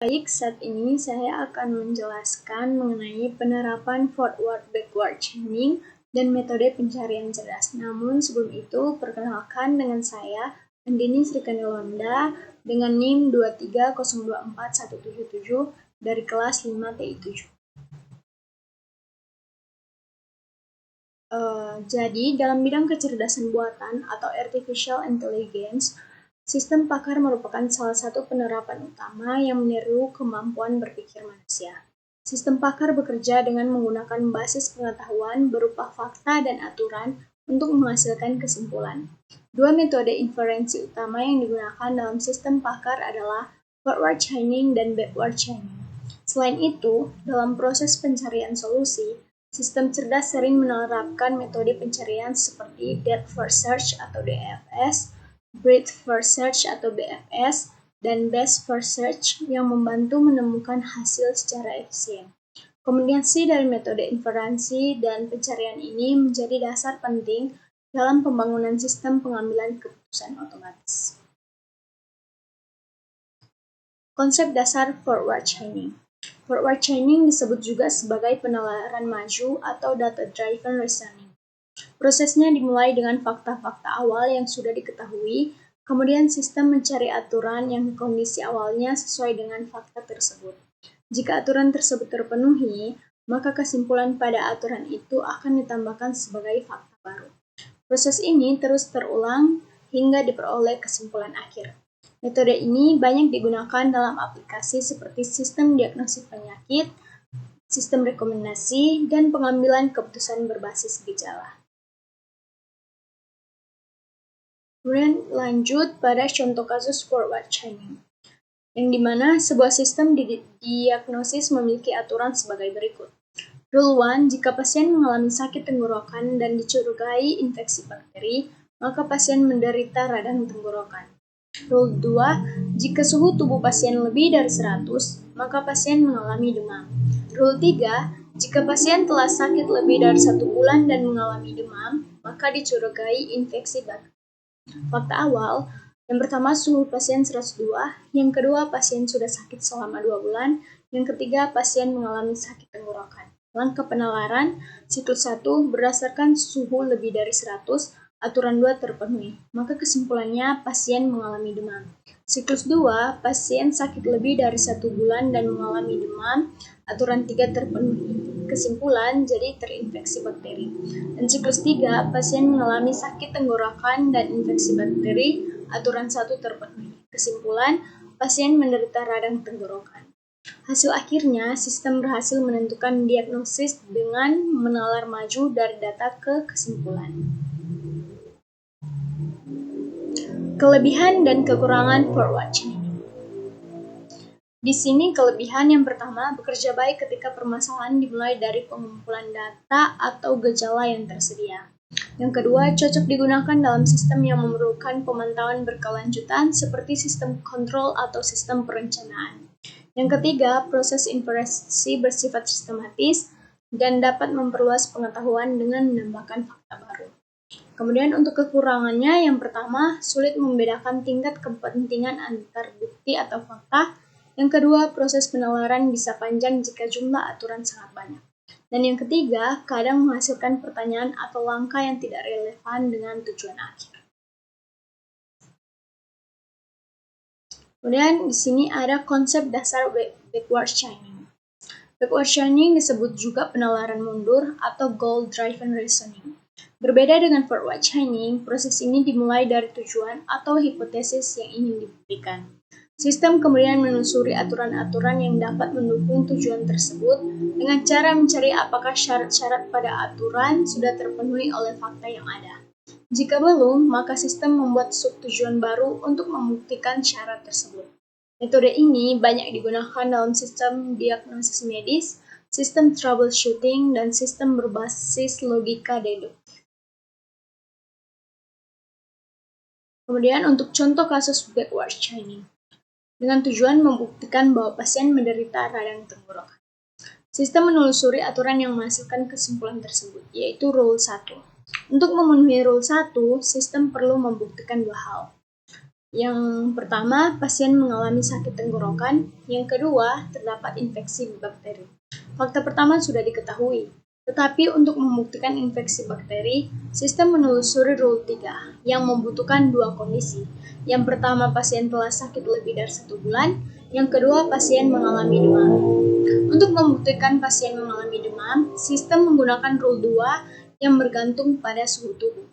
Baik, saat ini saya akan menjelaskan mengenai penerapan forward-backward chaining dan metode pencarian cerdas. Namun sebelum itu, perkenalkan dengan saya, Andini Srikanilonda, dengan NIM 2302417 dari kelas 5TI7. Jadi, dalam bidang kecerdasan buatan atau artificial intelligence, sistem pakar merupakan salah satu penerapan utama yang meniru kemampuan berpikir manusia. Sistem pakar bekerja dengan menggunakan basis pengetahuan berupa fakta dan aturan untuk menghasilkan kesimpulan. Dua metode inferensi utama yang digunakan dalam sistem pakar adalah forward chaining dan backward chaining. Selain itu, dalam proses pencarian solusi, sistem cerdas sering menerapkan metode pencarian seperti depth first search atau DFS, breadth first search atau BFS, dan best first search yang membantu menemukan hasil secara efisien. Kombinasi dari metode inferensi dan pencarian ini menjadi dasar penting dalam pembangunan sistem pengambilan keputusan otomatis. Konsep dasar forward chaining. Forward chaining disebut juga sebagai penalaran maju atau data-driven reasoning. Prosesnya dimulai dengan fakta-fakta awal yang sudah diketahui, kemudian sistem mencari aturan yang kondisi awalnya sesuai dengan fakta tersebut. Jika aturan tersebut terpenuhi, maka kesimpulan pada aturan itu akan ditambahkan sebagai fakta baru. Proses ini terus terulang hingga diperoleh kesimpulan akhir. Metode ini banyak digunakan dalam aplikasi seperti sistem diagnosis penyakit, sistem rekomendasi, dan pengambilan keputusan berbasis gejala. Kemudian lanjut pada contoh kasus forward chaining, yang dimana sebuah sistem diagnosis memiliki aturan sebagai berikut. Rule 1, jika pasien mengalami sakit tenggorokan dan dicurigai infeksi bakteri, maka pasien menderita radang tenggorokan. Rule 2, jika suhu tubuh pasien lebih dari 100, maka pasien mengalami demam. Rule 3, jika pasien telah sakit lebih dari 1 bulan dan mengalami demam, maka dicurigai infeksi bakteri. Fakta awal, yang pertama suhu pasien 102, yang kedua pasien sudah sakit selama 2 bulan, yang ketiga pasien mengalami sakit tenggorokan. Langkah penalaran, siklus 1 berdasarkan suhu lebih dari 100, aturan 2 terpenuhi, maka kesimpulannya pasien mengalami demam. Siklus 2, pasien sakit lebih dari 1 bulan dan mengalami demam, aturan 3 terpenuhi, kesimpulan jadi terinfeksi bakteri. Dan siklus 3, pasien mengalami sakit tenggorokan dan infeksi bakteri, aturan 1 terpenuhi, kesimpulan pasien menderita radang tenggorokan. Hasil akhirnya, sistem berhasil menentukan diagnosis dengan menalar maju dari data ke kesimpulan. Kelebihan dan kekurangan forward chaining. Di sini kelebihan yang pertama, bekerja baik ketika permasalahan dimulai dari pengumpulan data atau gejala yang tersedia. Yang kedua, cocok digunakan dalam sistem yang memerlukan pemantauan berkelanjutan seperti sistem kontrol atau sistem perencanaan. Yang ketiga, proses inferensi bersifat sistematis dan dapat memperluas pengetahuan dengan menambahkan fakta baru. Kemudian untuk kekurangannya, yang pertama, sulit membedakan tingkat kepentingan antar bukti atau fakta. Yang kedua, proses penalaran bisa panjang jika jumlah aturan sangat banyak. Dan yang ketiga, kadang menghasilkan pertanyaan atau langkah yang tidak relevan dengan tujuan akhir. Kemudian di sini ada konsep dasar backward chaining. Backward chaining disebut juga penalaran mundur atau goal-driven reasoning. Berbeda dengan forward chaining, proses ini dimulai dari tujuan atau hipotesis yang ingin dibuktikan. Sistem kemudian menelusuri aturan-aturan yang dapat mendukung tujuan tersebut dengan cara mencari apakah syarat-syarat pada aturan sudah terpenuhi oleh fakta yang ada. Jika belum, maka sistem membuat subtujuan baru untuk membuktikan syarat tersebut. Metode ini banyak digunakan dalam sistem diagnosis medis, sistem troubleshooting, dan sistem berbasis logika deduktif. Kemudian untuk contoh kasus backward chaining, dengan tujuan membuktikan bahwa pasien menderita radang tenggorokan. Sistem menelusuri aturan yang menghasilkan kesimpulan tersebut, yaitu Rule 1. Untuk memenuhi Rule 1, sistem perlu membuktikan dua hal. Yang pertama, pasien mengalami sakit tenggorokan. Yang kedua, terdapat infeksi bakteri. Fakta pertama sudah diketahui, tetapi untuk membuktikan infeksi bakteri, sistem menelusuri rule 3 yang membutuhkan dua kondisi. Yang pertama, pasien telah sakit lebih dari 1 bulan. Yang kedua, pasien mengalami demam. Untuk membuktikan pasien mengalami demam, sistem menggunakan rule 2 yang bergantung pada suhu tubuh.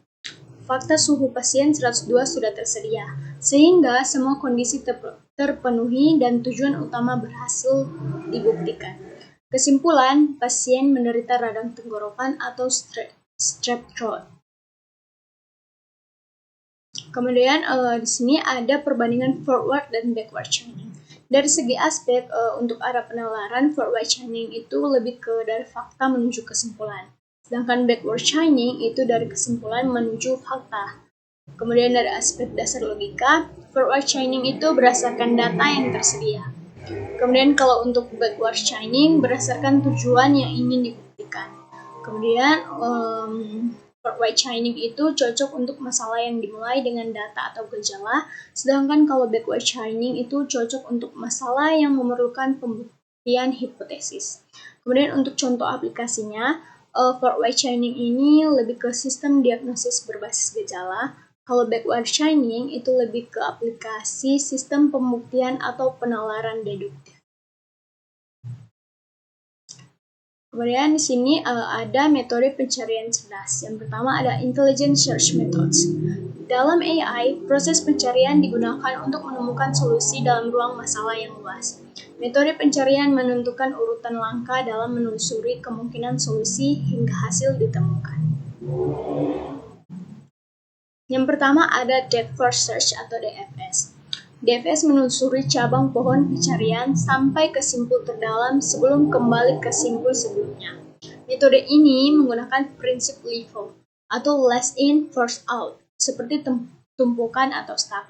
Fakta suhu pasien 102 sudah tersedia, sehingga semua kondisi terpenuhi dan tujuan utama berhasil dibuktikan. Kesimpulan, pasien menderita radang tenggorokan atau strep throat. Kemudian di sini ada perbandingan forward dan backward chaining. Dari segi aspek untuk arah penalaran, forward chaining itu lebih ke dari fakta menuju kesimpulan. Sedangkan backward chaining itu dari kesimpulan menuju fakta. Kemudian dari aspek dasar logika, forward chaining itu berdasarkan data yang tersedia. Kemudian kalau untuk backward chaining berdasarkan tujuan yang ingin dibuktikan. Kemudian forward chaining itu cocok untuk masalah yang dimulai dengan data atau gejala, sedangkan kalau backward chaining itu cocok untuk masalah yang memerlukan pembuktian hipotesis. Kemudian untuk contoh aplikasinya, forward chaining ini lebih ke sistem diagnosis berbasis gejala. Kalau backward chaining itu lebih ke aplikasi sistem pembuktian atau penalaran deduktif. Kemudian di sini ada metode pencarian cerdas. Yang pertama ada intelligent search methods. Dalam AI, proses pencarian digunakan untuk menemukan solusi dalam ruang masalah yang luas. Metode pencarian menentukan urutan langkah dalam menelusuri kemungkinan solusi hingga hasil ditemukan. Yang pertama ada depth first search atau DFS. DFS menelusuri cabang pohon pencarian sampai ke simpul terdalam sebelum kembali ke simpul sebelumnya. Metode ini menggunakan prinsip LIFO atau last in first out, seperti tumpukan atau stack.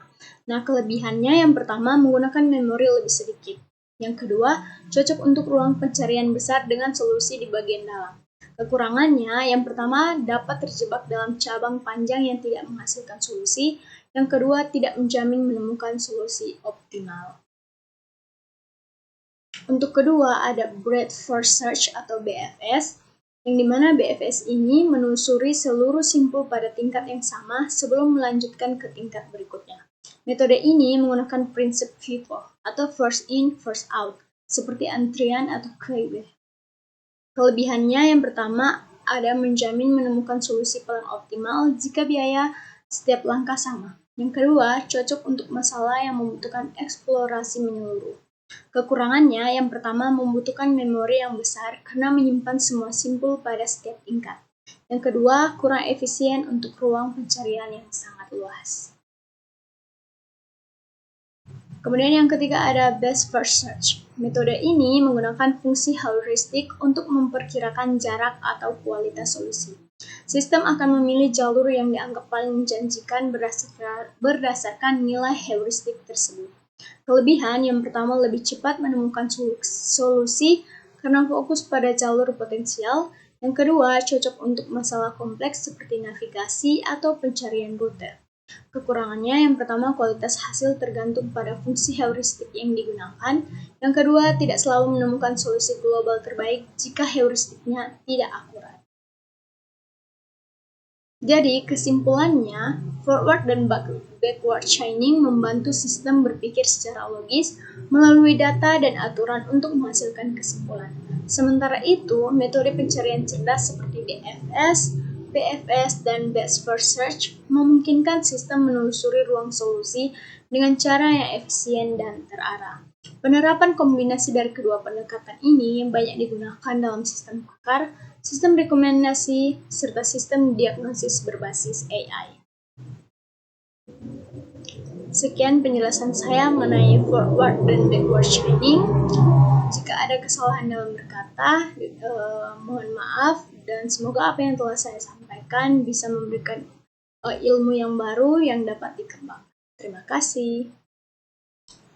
Nah, kelebihannya yang pertama menggunakan memori lebih sedikit. Yang kedua, cocok untuk ruang pencarian besar dengan solusi di bagian dalam. Kekurangannya, yang pertama dapat terjebak dalam cabang panjang yang tidak menghasilkan solusi. Yang kedua, tidak menjamin menemukan solusi optimal. Untuk kedua, ada breadth first search atau BFS, yang dimana BFS ini menelusuri seluruh simpul pada tingkat yang sama sebelum melanjutkan ke tingkat berikutnya. Metode ini menggunakan prinsip FIFO atau first in, first out, seperti antrian atau Kreybe. Kelebihannya yang pertama ada menjamin menemukan solusi paling optimal jika biaya setiap langkah sama. Yang kedua, cocok untuk masalah yang membutuhkan eksplorasi menyeluruh. Kekurangannya yang pertama membutuhkan memori yang besar karena menyimpan semua simpul pada setiap tingkat. Yang kedua, kurang efisien untuk ruang pencarian yang sangat luas. Kemudian yang ketiga ada best first search. Metode ini menggunakan fungsi heuristik untuk memperkirakan jarak atau kualitas solusi. Sistem akan memilih jalur yang dianggap paling menjanjikan berdasarkan nilai heuristik tersebut. Kelebihan yang pertama lebih cepat menemukan solusi karena fokus pada jalur potensial. Yang kedua, cocok untuk masalah kompleks seperti navigasi atau pencarian rute. Kekurangannya yang pertama kualitas hasil tergantung pada fungsi heuristik yang digunakan. Yang kedua, tidak selalu menemukan solusi global terbaik jika heuristiknya tidak akurat. Jadi, kesimpulannya, forward dan backward chaining membantu sistem berpikir secara logis melalui data dan aturan untuk menghasilkan kesimpulan. Sementara itu, metode pencarian cerdas seperti DFS, BFS, dan best first search memungkinkan sistem menelusuri ruang solusi dengan cara yang efisien dan terarah. Penerapan kombinasi dari kedua pendekatan ini banyak digunakan dalam sistem pakar, sistem rekomendasi, serta sistem diagnosis berbasis AI. Sekian penjelasan saya mengenai forward dan backward chaining. Jika ada kesalahan dalam berkata, mohon maaf, dan semoga apa yang telah saya sampaikan bisa memberikan ilmu yang baru yang dapat dikembangkan. Terima kasih.